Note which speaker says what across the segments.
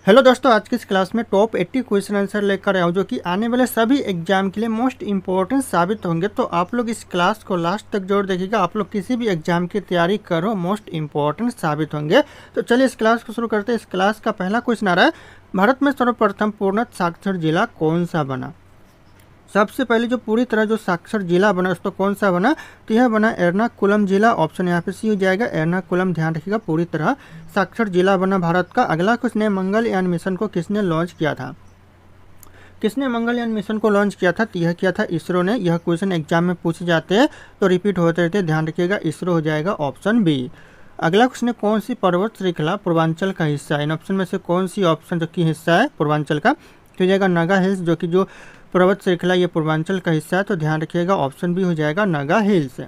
Speaker 1: Hello दोस्तों, आज की इस क्लास में टॉप 80 क्वेश्चन आंसर लेकर आया हूँ जो कि आने वाले सभी एग्जाम के लिए मोस्ट इंपॉर्टेंट साबित होंगे। तो आप लोग इस क्लास को लास्ट तक जरूर देखिएगा। आप लोग किसी भी एग्जाम की तैयारी करो, मोस्ट इंपॉर्टेंट साबित होंगे। तो चलिए इस क्लास को शुरू करते हैं। इस क्लास का पहला क्वेश्चन आ रहा है, भारत में सर्वप्रथम पूर्णतः साक्षर जिला कौन सा बना। सबसे पहले जो पूरी तरह जो साक्षर जिला बना उसको कौन सा बना, तो यह बना एर्नाकुलम जिला। ऑप्शन यहाँ पे सी हो जाएगा, एर्नाकुलम। ध्यान रखिएगा, पूरी तरह साक्षर जिला बना भारत का। अगला क्वेश्चन है, मंगलयान मिशन को किसने लॉन्च किया था। किसने मंगलयान मिशन को लॉन्च किया था, तो यह किया था इसरो ने। यह क्वेश्चन एग्जाम में पूछे जाते हैं तो रिपीट होते रहते हैं, ध्यान रखिएगा, इसरो हो जाएगा ऑप्शन बी। अगला क्वेश्चन है, कौन सी पर्वत श्रृंखला पूर्वांचल का हिस्सा है। इन ऑप्शन में से कौन सी ऑप्शन जो कि हिस्सा है पूर्वांचल का, तो हो जाएगा नागा हिल्स। जो कि जो पर्वत श्रृंखला ये पूर्वांचल का हिस्सा है, तो ध्यान रखिएगा ऑप्शन बी हो जाएगा नागा हिल्स।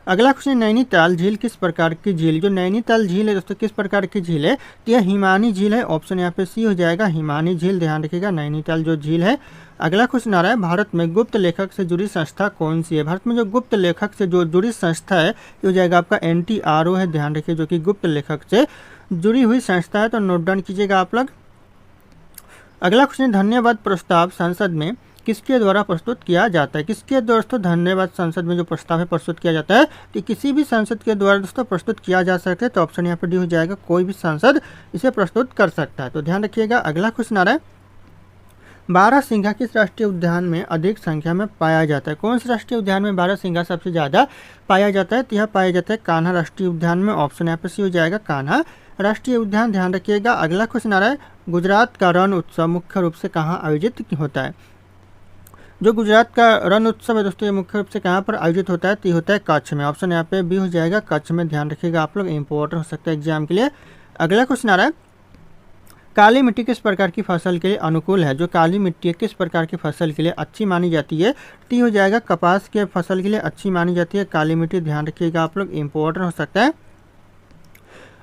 Speaker 1: अगला क्वेश्चन, नैनीताल झील किस प्रकार की झील। जो नैनीताल झील है दोस्तों किस प्रकार की झील है, तो यह हिमानी झील है। ऑप्शन यहाँ पे सी हो जाएगा, हिमानी झील। ध्यान रखिएगा, नैनीताल जो झील है। अगला क्वेश्चन आ रहा है, भारत में गुप्त लेखक से जुड़ी संस्था कौन सी है। भारत में जो गुप्त लेखक से जो जुड़ी संस्था है ये हो जाएगा आपका NTRO है। ध्यान रखिए, जो कि गुप्त लेखक से जुड़ी हुई संस्था है, तो नोट डाउन कीजिएगा आप लोग। अगला क्वेश्चन, धन्यवाद प्रस्ताव संसद में किसके द्वारा प्रस्तुत किया जाता है। किसके दोस्तों धन्यवाद संसद में जो प्रस्ताव है प्रस्तुत किया जाता है, तो किसी भी सांसद के द्वारा दोस्तों प्रस्तुत किया जा सकता है। तो ऑप्शन यहाँ पर डी हो जाएगा, कोई भी सांसद इसे प्रस्तुत कर सकता है। तो ध्यान रखिएगा। अगला क्वेश्चन आ रहा है, बारहसिंघा किस राष्ट्रीय उद्यान में अधिक संख्या में पाया जाता है। कौन से राष्ट्रीय उद्यान में बारहसिंघा सबसे ज़्यादा पाया जाता है, तो यह पाया जाता है कान्हा राष्ट्रीय उद्यान में। ऑप्शन यहाँ पर सी हो जाएगा, कान्हा राष्ट्रीय उद्यान। ध्यान रखिएगा। अगला क्वेश्चन आ रहा है, गुजरात का रण उत्सव मुख्य रूप से कहाँ आयोजित होता है। जो गुजरात का रण उत्सव है दोस्तों ये मुख्य रूप से कहाँ पर आयोजित होता है, तो ये होता है कच्छ में। ऑप्शन यहाँ पे बी हो जाएगा, कच्छ में। ध्यान रखिएगा आप लोग, इंपॉर्टेंट हो सकता है एग्जाम के लिए। अगला क्वेश्चन आ रहा है, काली मिट्टी किस प्रकार की फसल के लिए अनुकूल है। जो काली मिट्टी है किस प्रकार की फसल के लिए अच्छी मानी जाती है, तो हो जाएगा कपास के फसल के लिए अच्छी मानी जाती है काली मिट्टी। ध्यान रखिएगा आप लोग, इंपॉर्टेंट हो सकता है।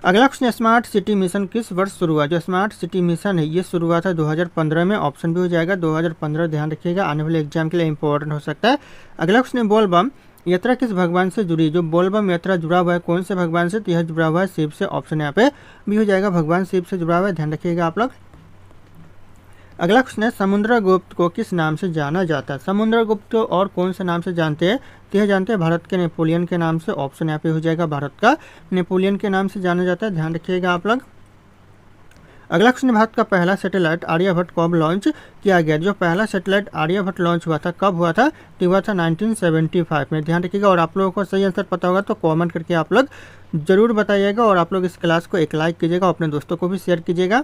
Speaker 1: अगला क्वेश्चन, स्मार्ट सिटी मिशन किस वर्ष शुरू हुआ। जो स्मार्ट सिटी मिशन है ये शुरू हुआ था 2015 में। ऑप्शन भी हो जाएगा 2015। ध्यान रखिएगा, आने वाले एग्जाम के लिए इंपॉर्टेंट हो सकता है। अगला क्वेश्चन, बोलबम यात्रा किस भगवान से जुड़ी। जो बोलबम यात्रा जुड़ा हुआ है कौन से भगवान से, तो यह जुड़ा हुआ है शिव से। ऑप्शन यहाँ पे भी हो जाएगा, भगवान शिव से जुड़ा हुआ है। ध्यान रखिएगा आप लोग। अगला क्वेश्चन है, समुद्रगुप्त को किस नाम से जाना जाता है। समुद्रगुप्त को और कौन से नाम से जानते हैं, तो यह जानते हैं भारत के नेपोलियन के नाम से। ऑप्शन यहाँ पे हो जाएगा, भारत का नेपोलियन के नाम से जाना जाता है। ध्यान रखिएगा आप लोग। अगला क्वेश्चन, भारत का पहला सैटेलाइट आर्यभट्ट कब लॉन्च किया गया। जो पहला सैटेलाइट आर्यभट्ट लॉन्च हुआ था कब हुआ था, तो हुआ था 1975 में। ध्यान रखिएगा। और आप लोगों को सही आंसर पता होगा तो कमेंट करके आप लोग जरूर बताइएगा। और आप लोग इस क्लास को एक लाइक कीजिएगा, अपने दोस्तों को भी शेयर कीजिएगा।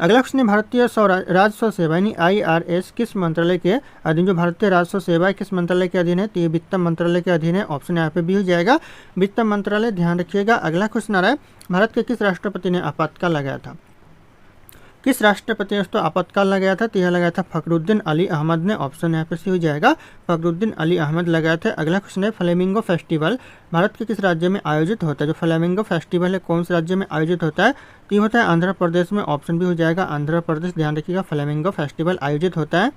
Speaker 1: अगला क्वेश्चन है, भारतीय राजस्व सेवा यानी IRS किस मंत्रालय के अधीन। जो भारतीय राजस्व सेवा किस मंत्रालय के अधीन है, तो ये वित्त मंत्रालय के अधीन है। ऑप्शन यहाँ पे भी हो जाएगा, वित्त मंत्रालय। ध्यान रखिएगा। अगला क्वेश्चन आ रहा है, भारत के किस राष्ट्रपति ने आपातकाल लगाया था। किस राष्ट्रपति ने दोस्तों आपातकाल लगाया था, तो यह लगाया था फखरुद्दीन अली अहमद ने। ऑप्शन यहाँ पे सी हो जाएगा, फखरुद्दीन अली अहमद लगाए थे। अगला क्वेश्चन है, फ्लेमिंगो फेस्टिवल भारत के किस राज्य में आयोजित होता है। जो फ्लेमिंगो फेस्टिवल है कौन से राज्य में आयोजित होता है, तो ये होता है आंध्र प्रदेश में। ऑप्शन भी हो जाएगा, आंध्र प्रदेश। ध्यान रखिएगा, फ्लेमिंगो फेस्टिवल आयोजित होता है।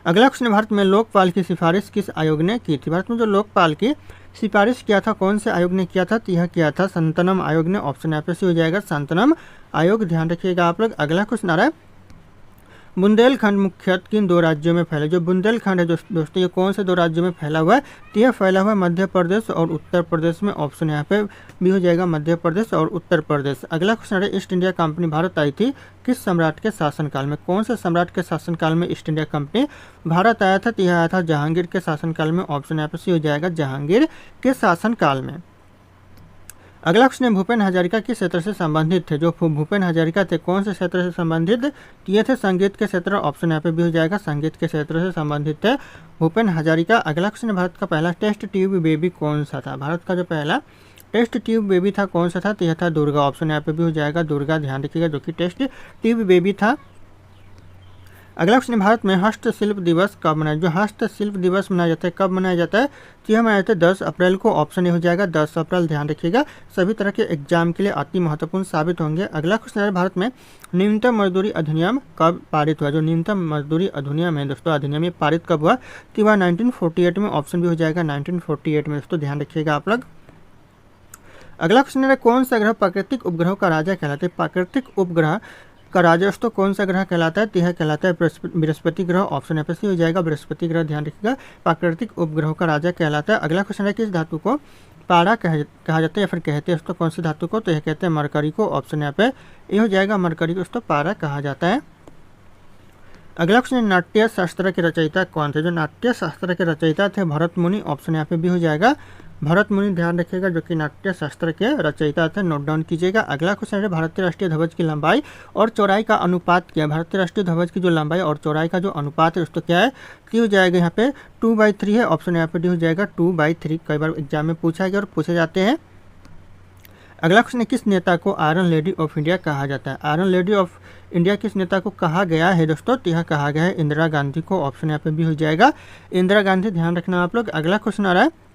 Speaker 1: अगला क्वेश्चन, भारत में लोकपाल की सिफारिश किस आयोग ने की थी। भारत में जो लोकपाल की सिफारिश किया था कौन से आयोग ने किया था, तो यह किया था संतनम आयोग ने। ऑप्शन यहाँ पे से हो जाएगा, संतनम आयोग। ध्यान रखिएगा आप लोग। अगला क्वेश्चन आ रहा है, बुंदेलखंड मुख्यतः किन दो राज्यों में फैला। जो बुंदेलखंड है दोस्तों ये कौन से दो राज्यों में फैला हुआ है, तो यह फैला हुआ है मध्य प्रदेश और उत्तर प्रदेश में। ऑप्शन यहाँ पे भी हो जाएगा, मध्य प्रदेश और उत्तर प्रदेश। अगला क्वेश्चन है, ईस्ट इंडिया कंपनी भारत आई थी किस सम्राट के शासनकाल में। कौन से सम्राट के शासनकाल में ईस्ट इंडिया कंपनी भारत आया था, तो यह आया था जहांगीर के शासनकाल में। ऑप्शन यहाँ पे सी हो जाएगा, जहांगीर के शासनकाल में। अगला क्वेश्चन है, भूपेन हजारिका किस क्षेत्र से संबंधित थे। जो भूपेन हजारिका थे कौन से क्षेत्र से संबंधित, ये थे संगीत के क्षेत्र। ऑप्शन यहाँ पे भी हो जाएगा, संगीत के क्षेत्र से संबंधित थे भूपेन हजारिका। अगला क्वेश्चन है, भारत का पहला टेस्ट ट्यूब बेबी कौन सा था। भारत का जो पहला टेस्ट ट्यूब बेबी था कौन सा था, तो यह था दुर्गा। ऑप्शन यहाँ पे भी हो जाएगा, दुर्गा। ध्यान रखिएगा, जो कि टेस्ट ट्यूब बेबी था। अगला क्वेश्चन, भारत में हस्तशिल्प दिवस कब मनाया। जो हस्तशिल्प दिवस मनाया जाता है कब मनाया जाता है, तो यह मनाया जाता है 10 अप्रैल को। ऑप्शन ये हो जाएगा 10 अप्रैल। ध्यान रखिएगा, सभी तरह के एग्जाम के लिए अति महत्वपूर्ण साबित होंगे। अगला क्वेश्चन है, भारत में न्यूनतम मजदूरी अधिनियम कब पारित हुआ। जो न्यूनतम मजदूरी अधिनियम है दोस्तों, अधिनियम ये पारित कब हुआ, तो वह 1948 में। ऑप्शन भी हो जाएगा 1948 में दोस्तों। ध्यान रखिएगा आप लोग। अगला क्वेश्चन है कौन सा ग्रह प्राकृतिक उपग्रहों का राजा कहलाता है। प्राकृतिक उपग्रह का राजा दोस्तों कौन सा ग्रह कहलाता है, तो यह कहलाता है बृहस्पति ग्रह। ऑप्शन यहाँ पे सी हो जाएगा बृहस्पति ग्रह, ध्यान रखिएगा प्राकृतिक उपग्रहों का राजा कहलाता है। अगला क्वेश्चन है किस धातु को पारा कहा जाता है या फिर कहते हैं दोस्तों कौन सी धातु को, तो यह कहते हैं मरकरी को। ऑप्शन यहाँ पे ये हो जाएगा मरकरी को दोस्तों पारा कहा जाता है। अगला क्वेश्चन नाट्य शास्त्र के रचयिता कौन थे। जो नाट्य शास्त्र के रचयिता थे भरत मुनि। ऑप्शन यहाँ पे भी हो जाएगा भरत मुनि, ध्यान रखिएगा जो कि नाट्य शास्त्र के रचयिता थे, नोट डाउन कीजिएगा। अगला क्वेश्चन है भारतीय राष्ट्रीय ध्वज की लंबाई और चौड़ाई का अनुपात क्या है। भारतीय राष्ट्रीय ध्वज की जो लंबाई और चौड़ाई का जो अनुपात है दोस्तों क्या है, तो हो जाएगा यहाँ पे 2/3 है। ऑप्शन यहाँ पे डी हो जाएगा 2/3। कई बार एग्जाम में पूछा गया और पूछे जाते हैं। अगला क्वेश्चन है किस नेता को आयरन लेडी ऑफ इंडिया कहा जाता है। आयरन लेडी ऑफ इंडिया किस नेता को कहा गया है दोस्तों, तो यह कहा गया है इंदिरा गांधी को। ऑप्शन यहाँ पे भी हो जाएगा इंदिरा गांधी, ध्यान रखना आप लोग। अगला क्वेश्चन आ रहा है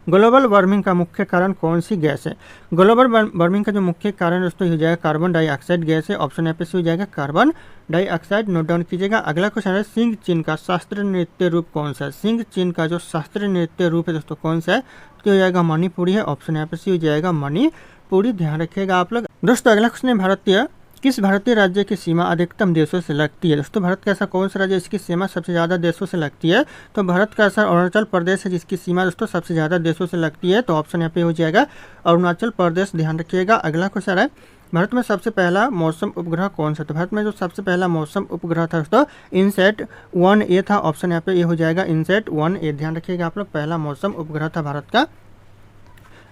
Speaker 1: ग्लोबल वार्मिंग का मुख्य कारण कौन सी गैस है। ग्लोबल वार्मिंग का जो मुख्य कारण दोस्तों हो जाएगा कार्बन डाइऑक्साइड गैस है। ऑप्शन यहाँ पे से हो जाएगा कार्बन डाइऑक्साइड, नोट डाउन कीजिएगा। अगला क्वेश्चन है सिंह चिन्ह का शास्त्रीय नृत्य रूप कौन सा है। सिंह चिन्ह का जो शास्त्रीय नृत्य रूप है दोस्तों कौन सा है, तो हो जाएगा मणिपुरी है। ऑप्शन यहाँ पे से हो जाएगा मणिपुरी, ध्यान रखिएगा आप लोग। दोस्तों अगला क्वेश्चन है किस भारतीय राज्य की सीमा अधिकतम देशों से लगती है। दोस्तों भारत का ऐसा कौन सा राज्य इसकी सीमा सबसे ज़्यादा देशों से लगती है, तो भारत का ऐसा अरुणाचल प्रदेश है जिसकी सीमा दोस्तों सबसे ज़्यादा देशों से लगती है। तो ऑप्शन यहाँ पे हो जाएगा अरुणाचल प्रदेश, ध्यान रखिएगा। अगला क्वेश्चन है भारत में सबसे पहला मौसम उपग्रह कौन सा। तो भारत में जो सबसे पहला मौसम उपग्रह था दोस्तों इनसैट 1A था। ऑप्शन यहाँ पे ये हो जाएगा इनसैट 1A, ध्यान रखिएगा आप लोग, पहला मौसम उपग्रह था भारत का।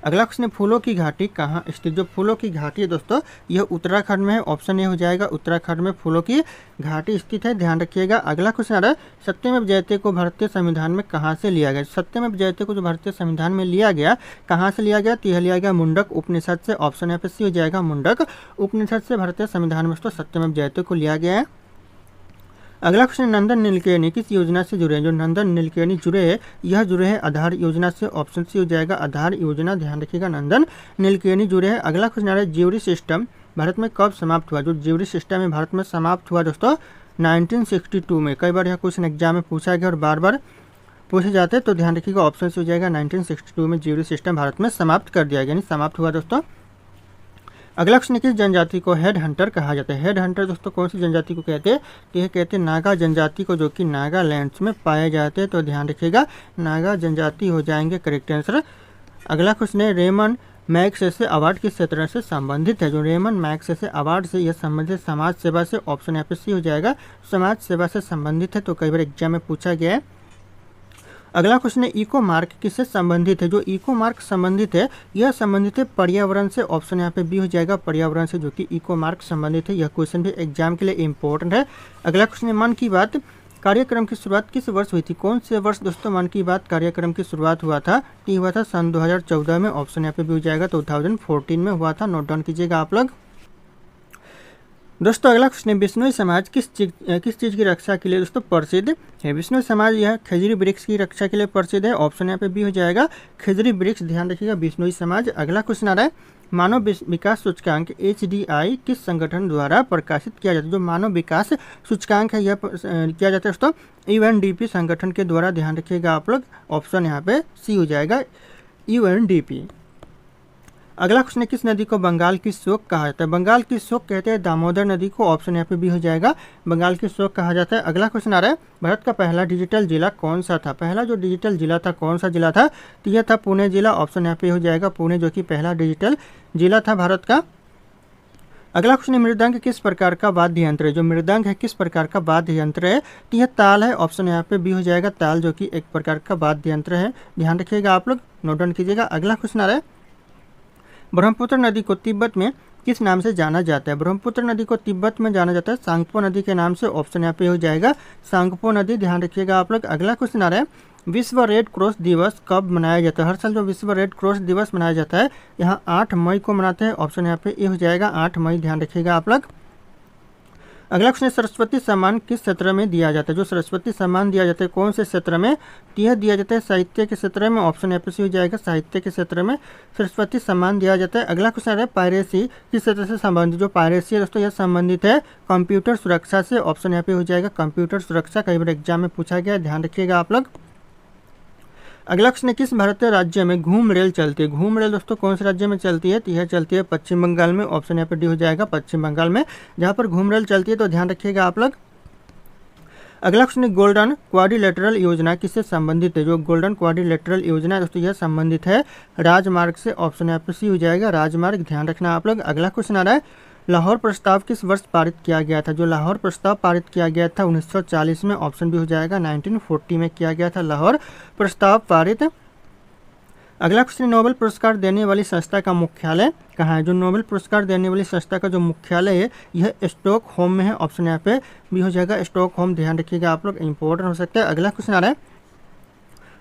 Speaker 1: अगला क्वेश्चन है फूलों की घाटी कहाँ स्थित। जो फूलों की घाटी है दोस्तों यह उत्तराखंड में है। ऑप्शन ए हो जाएगा उत्तराखंड में फूलों की घाटी स्थित है, ध्यान रखिएगा। अगला क्वेश्चन आ रहा है सत्यमेव जयते को भारतीय संविधान में कहाँ से लिया गया। सत्यमेव जयते को जो भारतीय संविधान में लिया गया कहाँ से लिया गया, तो यह लिया गया मुंडक उपनिषद से। ऑप्शन यहाँ पे सी हो जाएगा मुंडक उपनिषद से भारतीय संविधान में दोस्तों सत्यमेव जयते को लिया गया है। अगला क्वेश्चन नंदन नीलकेणी किस योजना से जुड़े हैं। जो नंदन नीलकेणी जुड़े हैं यह जुड़े हैं आधार योजना से। ऑप्शन सी हो जाएगा आधार योजना, ध्यान रखिएगा नंदन नीलकेणी जुड़े हैं। अगला क्वेश्चन आ रहा है ज्यूरी सिस्टम भारत में कब समाप्त हुआ। जो ज्यूरी सिस्टम है भारत में समाप्त हुआ दोस्तों 1962 में। कई बार यह क्वेश्चन एग्जाम में पूछा गया और बार बार पूछे जाते हैं, तो ध्यान रखिएगा ऑप्शन से हो जाएगा 1962 में ज्यूरी सिस्टम भारत में समाप्त कर दिया गया, यानी समाप्त हुआ दोस्तों। अगला क्वेश्चन किस जनजाति को हेड हंटर कहा जाता है। हेड हंटर दोस्तों कौन सी जनजाति को कहते हैं, तो यह कहते हैं नागा जनजाति को, जो कि नागालैंड में पाए जाते हैं। तो ध्यान रखिएगा नागा जनजाति हो जाएंगे करेक्ट आंसर। अगला क्वेश्चन है रेमन मैग्सेसे अवार्ड किस क्षेत्र से संबंधित है। जो रेमन मैग्सेसे अवार्ड से यह संबंधित समाज सेवा से। ऑप्शन यहाँ पे सी हो जाएगा समाज सेवा से संबंधित है, तो कई बार एग्जाम में पूछा गया है। अगला क्वेश्चन है इको मार्क किससे संबंधित है। जो इको मार्क संबंधित है यह संबंधित है पर्यावरण से। ऑप्शन यहाँ पे बी हो जाएगा पर्यावरण से, जो कि इको मार्क संबंधित है। यह क्वेश्चन भी एग्जाम के लिए इंपॉर्टेंट है। अगला क्वेश्चन है मन की बात कार्यक्रम की शुरुआत किस वर्ष हुई थी। कौन से वर्ष दोस्तों मन की बात कार्यक्रम की शुरुआत हुआ था, तो हुआ था सन 2014 में। ऑप्शन यहाँ पे भी हो जाएगा 2014 में हुआ था, नोट डाउन कीजिएगा आप लोग। दोस्तों अगला क्वेश्चन है बिश्नोई समाज किस चीज़ की रक्षा के लिए दोस्तों प्रसिद्ध है। बिश्नोई समाज यह खजूरी वृक्ष की रक्षा के लिए प्रसिद्ध है। ऑप्शन यहाँ पे बी हो जाएगा खजूरी वृक्ष, ध्यान रखिएगा बिश्नोई समाज। अगला क्वेश्चन आ रहा है मानव विकास सूचकांक HDI किस संगठन द्वारा प्रकाशित किया जाता है। जो मानव विकास सूचकांक है यह किया जाता है दोस्तों UNDP संगठन के द्वारा, ध्यान रखिएगा आप लोग। ऑप्शन यहाँ पे सी हो जाएगा UNDP। अगला क्वेश्चन है किस नदी को बंगाल की शोक कहा जाता है। बंगाल की शोक कहते हैं दामोदर नदी को। ऑप्शन यहाँ पे भी हो जाएगा बंगाल की शोक कहा जाता है। अगला क्वेश्चन आ रहा है भारत का पहला डिजिटल जिला कौन सा था। पहला जो डिजिटल जिला था कौन सा जिला था, तो यह था पुणे जिला। ऑप्शन यहाँ पे हो जाएगा पुणे, जो कि पहला डिजिटल जिला था भारत का। अगला क्वेश्चन है मृदंग किस प्रकार का वाद्य यंत्र है। जो मृदंग है किस प्रकार का वाद्य यंत्र है, तो यह ताल है। ऑप्शन यहाँ पे बी हो जाएगा ताल, जो कि एक प्रकार का वाद्य यंत्र है, ध्यान रखिएगा आप लोग, नोट डाउन कीजिएगा। अगला क्वेश्चन आ रहा है ब्रह्मपुत्र नदी को तिब्बत में किस नाम से जाना जाता है। ब्रह्मपुत्र नदी को तिब्बत में जाना जाता है सांगपो नदी के नाम से। ऑप्शन यहाँ पे हो जाएगा सांगपो नदी, ध्यान रखिएगा आप लोग। अगला क्वेश्चन आ रहा है विश्व रेड क्रॉस दिवस कब मनाया जाता है। हर साल जो विश्व रेड क्रॉस दिवस मनाया जाता है यहाँ 8 मई को मनाते हैं। ऑप्शन यहाँ पे ये हो जाएगा 8 मई, ध्यान रखिएगा आप लोग। अगला क्वेश्चन सरस्वती सम्मान किस क्षेत्र में दिया जाता है। जो सरस्वती सम्मान दिया जाता है कौन से क्षेत्र में, यह दिया जाता है साहित्य के क्षेत्र में। ऑप्शन यहाँ पे हो जाएगा साहित्य के क्षेत्र में सरस्वती सम्मान दिया जाता है। अगला क्वेश्चन है पायरेसी किस क्षेत्र से संबंधित। जो पायरेसी है दोस्तों यह संबंधित है कंप्यूटर सुरक्षा से। ऑप्शन यहाँ पे हो जाएगा कंप्यूटर सुरक्षा, कई बार एग्जाम में पूछा गया, ध्यान रखिएगा आप लोग। अगला क्वेश्चन है, किस भारतीय राज्य में घूम रेल चलती है? घूम रेल दोस्तों कौन से राज्य में चलती है? तो यह चलती है पश्चिम बंगाल में। ऑप्शन यहाँ पे डी हो जाएगा, पश्चिम बंगाल में जहाँ पर घूम रेल चलती है, तो ध्यान रखिएगा आप लोग। अगला क्वेश्चन है, गोल्डन क्वाड्रिलेटरल योजना किससे संबंधित है? जो गोल्डन क्वाड्रिलेटरल योजना है दोस्तों, यह संबंधित है राजमार्ग से। ऑप्शन यहाँ पे सी हो जाएगा, राजमार्ग, ध्यान रखना आप लोग। अगला क्वेश्चन आ रहा है, लाहौर प्रस्ताव किस वर्ष पारित किया गया था? जो लाहौर प्रस्ताव पारित किया गया था 1940 में। ऑप्शन भी हो जाएगा, 1940 में किया गया था लाहौर प्रस्ताव पारित। अगला क्वेश्चन, नोबेल पुरस्कार देने वाली संस्था का मुख्यालय कहाँ है? जो नोबेल पुरस्कार देने वाली संस्था का जो मुख्यालय है यह स्टॉकहोम में है। ऑप्शन यहाँ पे भी हो जाएगा, स्टॉकहोम, ध्यान रखिएगा आप लोग, इंपॉर्टेंट हो सकता है। अगला क्वेश्चन आ रहा है,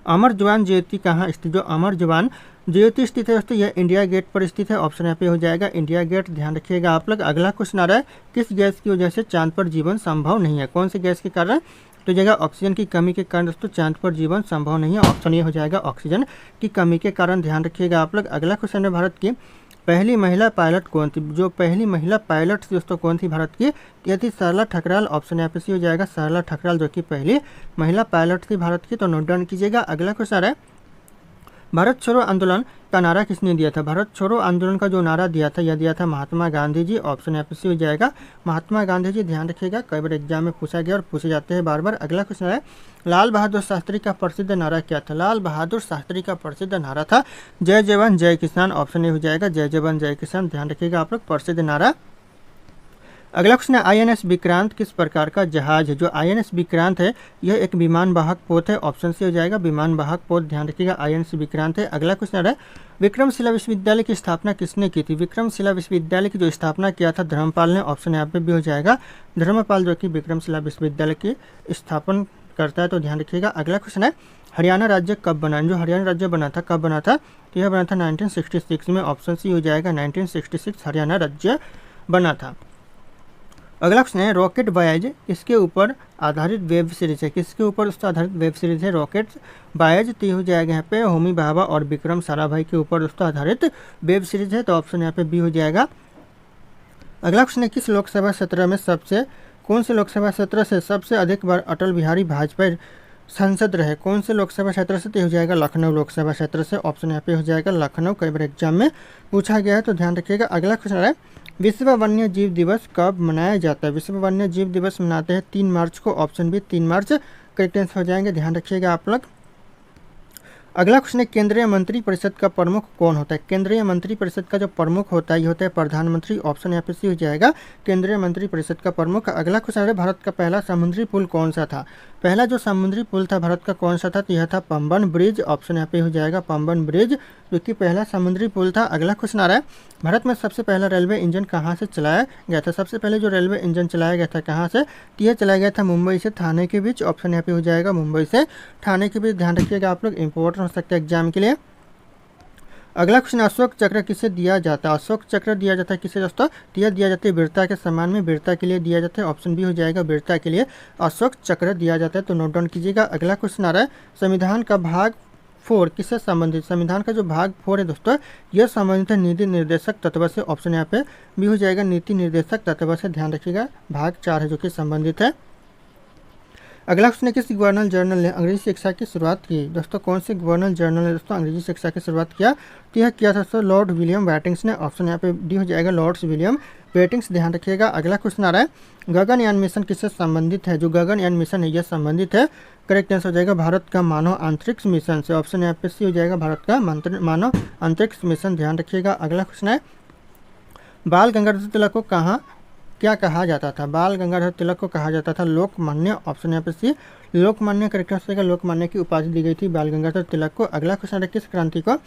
Speaker 1: अमर जवान ज्योति कहाँ स्थित? जो अमर जवान ज्योति स्थित है दोस्तों, यह इंडिया गेट पर स्थित है। ऑप्शन यहाँ पे हो जाएगा, इंडिया गेट, ध्यान रखिएगा आप लोग। अगला क्वेश्चन आ रहा है, किस गैस की वजह से चांद पर जीवन संभव नहीं है? कौन सी गैस के कारण? तो जगह ऑक्सीजन की कमी के कारण दोस्तों चांद पर जीवन संभव नहीं है। ऑप्शन ये हो जाएगा, ऑक्सीजन की कमी के कारण, ध्यान रखिएगा आप लोग। अगला क्वेश्चन है, भारत की पहली महिला पायलट कौन थी? जो पहली महिला पायलट थी दोस्तों कौन थी भारत की? यह थी सरला ठकराल। ऑप्शन यहाँ पे सी हो जाएगा, सरला ठकराल, जो कि पहली महिला पायलट थी भारत की, तो नोट डाउन कीजिएगा। अगला क्वेश्चन है, भारत छोड़ो आंदोलन का नारा किसने दिया था? भारत छोड़ो आंदोलन का जो नारा दिया था यह दिया था महात्मा गांधी जी। ऑप्शन यहाँ पे सी हो जाएगा, महात्मा गांधी जी, ध्यान रखिएगा, कई बार एग्जाम में पूछा गया और पूछे जाते हैं बार बार। अगला क्वेश्चन है, लाल बहादुर शास्त्री का प्रसिद्ध नारा क्या था? लाल बहादुर शास्त्री का प्रसिद्ध नारा था जय जवान जय किसान। ऑप्शन ये हो जाएगा, जय जवान जय किसान, ध्यान रखिएगा आप लोग, प्रसिद्ध नारा। अगला क्वेश्चन है, INS विक्रांत किस प्रकार का जहाज है? जो INS विक्रांत है यह एक विमान वाहक पोत है। ऑप्शन से हो जाएगा, विमान वाहक पोत, ध्यान रखिएगा, INS विक्रांत है। अगला क्वेश्चन है, विक्रमशिला विश्वविद्यालय की स्थापना किसने की थी? विक्रमशिला विश्वविद्यालय की जो स्थापना किया था धर्मपाल ने। ऑप्शन यहाँ पे भी हो जाएगा, धर्मपाल, जो कि विक्रमशिला विश्वविद्यालय की स्थापना करता है, तो ध्यान रखिएगा। अगला क्वेश्चन है, हरियाणा राज्य कब बना? जो हरियाणा राज्य बना था कब बना था? तो यह बना था 1966 में। ऑप्शन सी हो जाएगा, 1966 हरियाणा राज्य बना था। अगला क्वेश्चन है, रॉकेट बॉयज किसके ऊपर आधारित वेब सीरीज है? किसके ऊपर उसका आधारित वेब सीरीज है? रॉकेट बॉयज, तो हो जाएगा यहाँ पे होमी भाभा और विक्रम साराभाई के ऊपर दोस्तों आधारित वेब सीरीज है, तो ऑप्शन यहाँ पे बी हो जाएगा। अगला क्वेश्चन है, किस लोकसभा क्षेत्र में कौन से लोकसभा क्षेत्र से सबसे अधिक बार अटल बिहारी वाजपेयी सांसद रहे? कौन से लोकसभा क्षेत्र से? तो हो जाएगा लखनऊ लोकसभा क्षेत्र से। ऑप्शन यहाँ पे हो जाएगा लखनऊ, कई बार एग्जाम में पूछा गया है, तो ध्यान रखिएगा। अगला क्वेश्चन है, विश्व वन्य जीव दिवस कब मनाया जाता है? विश्व वन्य जीव दिवस मनाते हैं 3 मार्च को। ऑप्शन भी 3 मार्च करेक्ट आंसर हो जाएंगे, ध्यान रखिएगा आप लोग। अगला क्वेश्चन है, केंद्रीय मंत्री परिषद का प्रमुख कौन होता है? केंद्रीय मंत्री परिषद का जो प्रमुख होता है ये होता है प्रधानमंत्री। ऑप्शन यहाँ पे सी हो जाएगा, केंद्रीय मंत्री परिषद का प्रमुख। अगला क्वेश्चन है, भारत का पहला समुद्री पुल कौन सा था? पहला जो समुद्री पुल था भारत का कौन सा था? तो यह था पंबन ब्रिज। ऑप्शन यहाँ पे हो जाएगा, पंबन ब्रिज, जो कि पहला समुद्री पुल था। अगला क्वेश्चन आ रहा है, भारत में सबसे पहला रेलवे इंजन कहाँ से चलाया गया था? सबसे पहले जो रेलवे इंजन चलाया गया था कहाँ से? तो यह चलाया गया था मुंबई से ठाणे के बीच। ऑप्शन यहाँ पे हो जाएगा, मुंबई से ठाणे के बीच, ध्यान रखिएगा आप लोग, इंपॉर्टेंट हो सकता है एग्जाम के लिए। अगला क्वेश्चन, अशोक चक्र किसे दिया जाता है? अशोक चक्र दिया जाता है किसे दोस्तों? दिया जाता है वीरता के सम्मान में, वीरता के लिए दिया जाता है। ऑप्शन बी हो जाएगा, वीरता के लिए अशोक चक्र दिया जाता है, तो नोट डाउन कीजिएगा। अगला क्वेश्चन आ रहा है, संविधान का भाग 4 किससे संबंधित? संविधान का जो भाग 4 है दोस्तों यह संबंधित है नीति निर्देशक तत्व से। ऑप्शन यहाँ पे भी हो जाएगा, नीति निर्देशक तत्व से, ध्यान रखिएगा। भाग 4 है जो कि संबंधित है। अगला क्वेश्चन है, किस गवर्नर जनरल ने अंग्रेजी शिक्षा की शुरुआत की? दोस्तों कौन से गवर्नर जनरल ने दोस्तों अंग्रेजी शिक्षा की शुरुआत किया? तो यह किया था दोस्तों लॉर्ड विलियम वेटिंग्स ने। ऑप्शन यहाँ पे डी हो जाएगा, लॉर्ड्स विलियम वेटिंग्स, ध्यान रखिएगा। अगला क्वेश्चन आ रहा है, गगनयान मिशन किससे संबंधित है? जो गगनयान मिशन है यह संबंधित है, करेक्ट आंसर हो जाएगा, भारत का मानव अंतरिक्ष मिशन से। ऑप्शन यहाँ पे सी हो जाएगा, भारत का मानव अंतरिक्ष मिशन, ध्यान रखिएगा। अगला क्वेश्चन है, बाल गंगाधर तिलक को क्या कहा जाता था? बाल गंगाधर तिलक को कहा जाता था लोकमान्य। ऑप्शन यहाँ पे सी लोकमान्य करेक्ट आंसर, लोकमान्य की उपाधि दी गई थी बाल गंगाधर तिलक को। अगला क्वेश्चन है, किस क्रांति को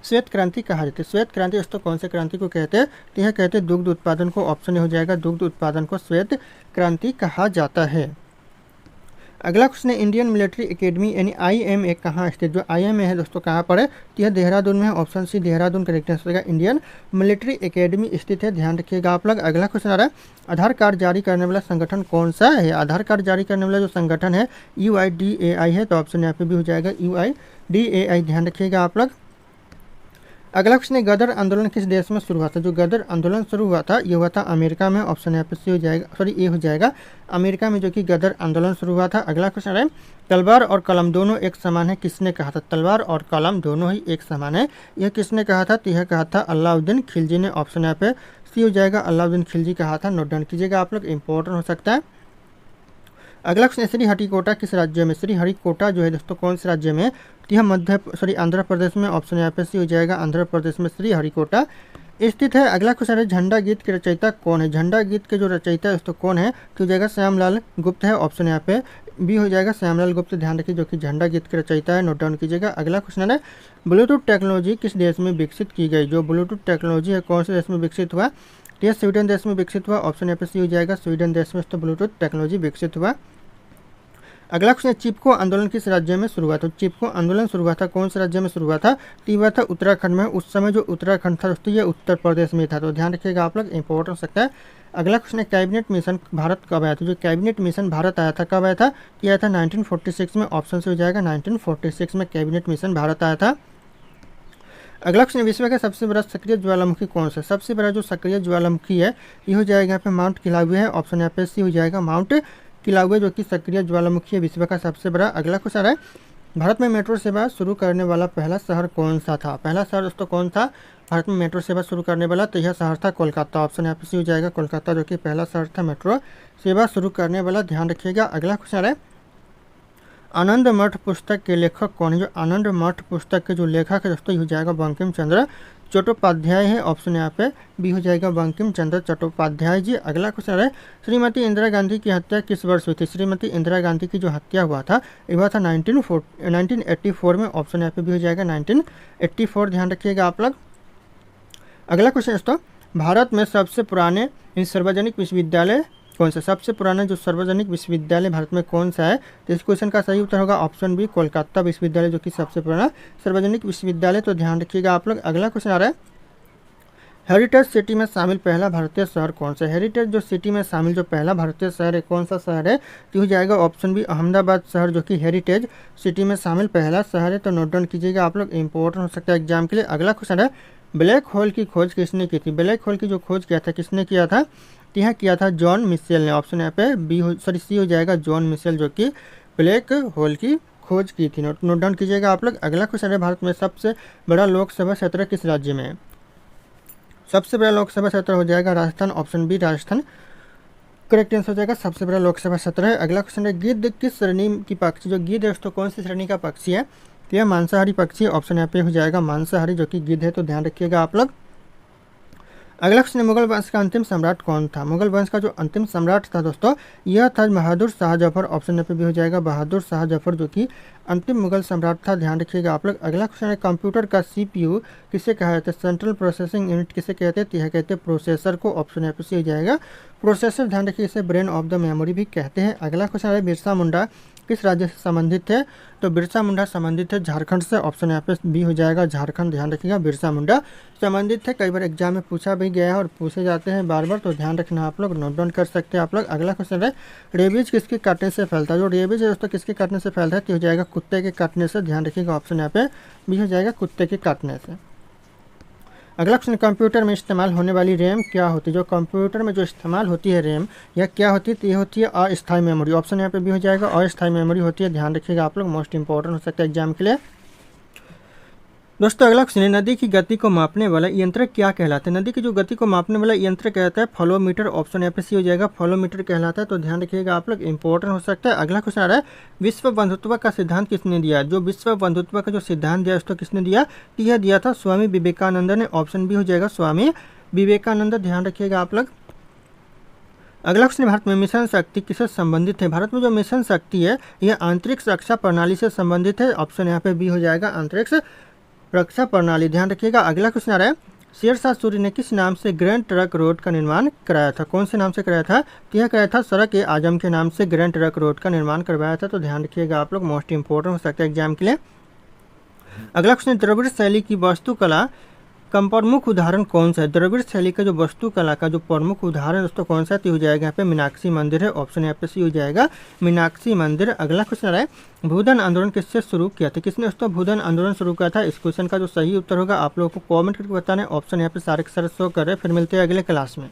Speaker 1: श्वेत क्रांति कहा जाता है? श्वेत क्रांति दोस्तों कौन से क्रांति को कहते हैं? तो यह कहते हैं दुग्ध उत्पादन को। ऑप्शन हो जाएगा, दुग्ध उत्पादन को श्वेत क्रांति कहा जाता है। अगला क्वेश्चन है, इंडियन मिलिट्री एकेडमी यानी IMA कहाँ स्थित? जो IMA है दोस्तों कहाँ पर है? तो यह देहरादून में है। Option C Dehradun correct answer होगा, इंडियन मिलिट्री एकेडमी स्थित है, ध्यान रखिएगा आप लोग। अगला क्वेश्चन आ रहा है, आधार कार्ड जारी करने वाला संगठन कौन सा है? आधार कार्ड जारी करने वाला जो संगठन है UIDAI है, तो ऑप्शन यहाँ पे भी हो जाएगा UIDAI, ध्यान रखिएगा आप लोग। अगला क्वेश्चन है, गदर आंदोलन किस देश में शुरू हुआ था? जो गदर आंदोलन शुरू हुआ था ये हुआ था अमेरिका में। ऑप्शन यहाँ पे सी हो जाएगा, सॉरी ए हो जाएगा, अमेरिका में जो कि गदर आंदोलन शुरू हुआ था। अगला क्वेश्चन है, तलवार और कलम दोनों एक समान है, किसने कहा था? तलवार और कलम दोनों ही एक समान है, यह किसने कहा था? तो यह कहा था अलाउद्दीन खिलजी ने। ऑप्शन यहाँ पे सी हो जाएगा, अलाउद्दीन खिलजी कहा था। नोट डाउन कीजिएगा आप लोग, इंपॉर्टेंट हो सकता है। अगला क्वेश्चन, श्रीहरिकोटा किस राज्य में? श्रीहरिकोटा जो है दोस्तों कौन से राज्य में? तो यह आंध्र प्रदेश में। ऑप्शन यहाँ पे सी हो जाएगा, आंध्र प्रदेश में श्रीहरिकोटा स्थित है। अगला क्वेश्चन है, झंडा गीत के रचयिता कौन है? झंडा गीत के जो रचयिता है दोस्तों कौन है? तो हो जाएगा श्यामलाल गुप्त है। ऑप्शन यहाँ पे बी हो जाएगा, श्यामलाल गुप्त। ध्यान रखिए जो कि झंडा गीत के रचयिता है, नोट डाउन कीजिएगा। अगला क्वेश्चन है, ब्लूटूथ टेक्नोलॉजी किस देश में विकसित की गई? जो ब्लूटूथ टेक्नोलॉजी है कौन से देश में विकसित हुआ? तो यह स्वीडन देश में विकसित हुआ। ऑप्शन यहाँ पे सी हो जाएगा, स्वीडन देश में तो ब्लूटूथ टेक्नोलॉजी विकसित हुआ। अगला क्वेश्चन, चिपको आंदोलन किस राज्य में शुरू हुआ था? चिपको आंदोलन शुरू हुआ था कौन से राज्य में शुरू हुआ था? तो हुआ था उत्तराखंड में। उस समय जो उत्तराखंड था दोस्तों ये उत्तर प्रदेश में था, तो ध्यान रखिएगा आप लोग, इंपॉर्टेंट हो सकता है। अगला क्वेश्चन है, कैबिनेट मिशन भारत कब आया था? जो कैबिनेट मिशन भारत आया था कब आया था? ये आया था 1946 में। ऑप्शन से हो जाएगा 1946 में कैबिनेट मिशन भारत आया था। अगला क्वेश्चन, विश्व का सबसे बड़ा सक्रिय ज्वालामुखी कौन सा? सबसे बड़ा जो सक्रिय ज्वालामुखी है ये हो जाएगा यहाँ पे माउंट किलाउए है। ऑप्शन यहाँ पे सी हो जाएगा, माउंट किलाउए जो कि सक्रिय ज्वालामुखी है, विश्व का सबसे बड़ा। अगला क्वेश्चन है, भारत में मेट्रो सेवा शुरू करने वाला पहला शहर कौन सा था? पहला शहर दोस्तों कौन था भारत में मेट्रो सेवा शुरू करने वाला? तो यह शहर था कोलकाता। ऑप्शन यहाँ पे सी हो जाएगा, कोलकाता जो कि पहला शहर था मेट्रो सेवा शुरू करने वाला, ध्यान रखिएगा। अगला क्वेश्चन है, आनंद मठ पुस्तक के लेखक कौन है? जो आनंद मठ पुस्तक के जो लेखक है दोस्तों ये हो जाएगा बंकिम चंद्र चट्टोपाध्याय है। ऑप्शन यहाँ पे बी हो जाएगा, बंकिम चंद्र चट्टोपाध्याय जी। अगला क्वेश्चन है, श्रीमती इंदिरा गांधी की हत्या किस वर्ष हुई थी? श्रीमती इंदिरा गांधी की जो हत्या हुआ था ये हुआ था 1984 में। ऑप्शन यहाँ पे भी हो जाएगा 1984, ध्यान रखिएगा आप लोग। अगला क्वेश्चन दोस्तों, भारत में सबसे पुराने सार्वजनिक विश्वविद्यालय कौन सा? सबसे पुराना जो सार्वजनिक विश्वविद्यालय भारत में कौन सा है? तो इस क्वेश्चन का सही उत्तर होगा ऑप्शन बी, कोलकाता विश्वविद्यालय जो कि सबसे पुराना सार्वजनिक विश्वविद्यालय, तो ध्यान रखिएगा आप लोग। अगला क्वेश्चन आ रहा है, हेरिटेज सिटी में शामिल पहला भारतीय शहर कौन सा? हेरिटेज जो सिटी में शामिल जो पहला भारतीय शहर है कौन सा शहर है? तो हो जाएगा ऑप्शन बी, अहमदाबाद शहर जो कि हेरिटेज सिटी में शामिल पहला शहर है, तो नोट डाउन कीजिएगा आप लोग, इंपॉर्टेंट हो सकता है एग्जाम के लिए। अगला क्वेश्चन है, ब्लैक होल की खोज किसने की थी? ब्लैक होल की जो खोज किया था किसने किया था? यह किया था जॉन मिशेल ने। ऑप्शन यहाँ पे सी हो जाएगा, जॉन मिशेल जो कि ब्लैक होल की खोज की थी। नोट डाउन कीजिएगा आप लोग। अगला क्वेश्चन है, भारत में सबसे बड़ा लोकसभा क्षेत्र किस राज्य में है? सबसे बड़ा लोकसभा क्षेत्र हो जाएगा Rajasthan. Option B, Rajasthan correct answer हो जाएगा, सबसे बड़ा लोकसभा क्षेत्र है। अगला क्वेश्चन है, गिद्ध किस श्रेणी की पक्षी? जो गिद्ध है दोस्तों कौन सी श्रेणी का पक्षी है? तो यह मांसाहारी पक्षी। ऑप्शन यहाँ पे हो जाएगा मांसाहारी जो कि गिद्ध है, तो ध्यान रखिएगा आप लोग। अगला क्वेश्चन है, मुगल वंश का अंतिम सम्राट कौन था? मुगल वंश का जो अंतिम सम्राट था दोस्तों यह था बहादुर शाह जफर। ऑप्शन यहाँ पे भी हो जाएगा बहादुर शाह जफर जो कि अंतिम मुगल सम्राट था, ध्यान रखिएगा आप लोग। अगला क्वेश्चन है, कंप्यूटर का CPU किसे कहा जाता है? सेंट्रल प्रोसेसिंग यूनिट किसे कहते हैं? तो यह कहते हैं प्रोसेसर को। ऑप्शन यहाँ पे सी हो जाएगा प्रोसेसर, ध्यान रखिए, इसे ब्रेन ऑफ द मेमोरी भी कहते हैं। अगला क्वेश्चन है, बिरसा मुंडा किस राज्य से संबंधित है? तो बिरसा मुंडा संबंधित है झारखंड से। ऑप्शन यहाँ पे बी हो जाएगा झारखंड, ध्यान रखिएगा, बिरसा मुंडा संबंधित है। कई बार एग्जाम में पूछा भी गया है और पूछे जाते हैं बार बार, तो ध्यान रखना आप लोग, नोट डाउन कर सकते हैं आप लोग। अगला क्वेश्चन है, रेबीज किसके काटने से फैलता है? जो रेबीज है दोस्तों किसके काटने से फैलता है? तो हो जाएगा कुत्ते के काटने से, ध्यान रखिएगा, ऑप्शन यहाँ पे बी हो जाएगा कुत्ते के काटने से। अगला क्वेश्चन, कंप्यूटर में इस्तेमाल होने वाली रैम क्या होती है? जो कंप्यूटर में जो इस्तेमाल होती है रैम यह क्या होती है? तो ये होती है अस्थायी मेमोरी। ऑप्शन यहाँ पे भी हो जाएगा अस्थायी मेमोरी होती है, ध्यान रखिएगा आप लोग, मोस्ट इंपॉर्टेंट हो सकता है एग्जाम के लिए। दोस्तों अगला क्वेश्चन है, नदी की गति को मापने वाला यंत्र क्या कहलाता है? नदी की जो गति को मापने वाला यंत्र कहता है फ्लोमीटर। ऑप्शन यहाँ पे सी हो जाएगा, फ्लोमीटर कहलाता है, तो ध्यान रखिएगा आप लोग, इंपॉर्टेंट हो सकता है। अगला क्वेश्चन आ रहा है, विश्व बंधुत्व का सिद्धांत किसने दिया? जो विश्व बंधुत्व का जो सिद्धांत दिया उसको किसने दिया? यह दिया था स्वामी विवेकानंद ने। ऑप्शन बी हो जाएगा स्वामी विवेकानंद, ध्यान रखिएगा आप लोग। अगला क्वेश्चन, भारत में मिशन शक्ति किससे संबंधित है? भारत में जो मिशन शक्ति है यह अंतरिक्ष रक्षा प्रणाली से संबंधित है। ऑप्शन यहाँ पे बी हो जाएगा अंतरिक्ष रक्षा प्रणाली, ध्यान रखिएगा। अगला क्वेश्चन आ रहा है, शेरशाह सूरी ने किस नाम से ग्रैंड ट्रंक रोड का निर्माण कराया था? कौन से नाम से कराया था? तो यह कराया था सड़क ए आजम के नाम से ग्रैंड ट्रंक रोड का निर्माण करवाया था, तो ध्यान रखिएगा आप लोग, मोस्ट इंपॉर्टेंट हो सकता है एग्जाम के लिए। अगला क्वेश्चन, द्रविड़ शैली की वास्तुकला कम प्रमुख उदाहरण कौन सा है? द्रविड़ शैली का जो वास्तुकला का जो प्रमुख उदाहरण दोस्तों कौन सा है? तो हो जाएगा यहाँ पे मीनाक्षी मंदिर है। ऑप्शन यहाँ पे सी हो जाएगा मीनाक्षी मंदिर। अगला क्वेश्चन है भूदान आंदोलन किससे शुरू किया था? किसने दोस्तों भूदान आंदोलन शुरू किया था? इस क्वेश्चन का जो सही उत्तर होगा आप लोगों को कमेंट करके बताना है। ऑप्शन यहाँ पे सारे के सारे शो कर रहे हैं। फिर मिलते हैं अगले क्लास में।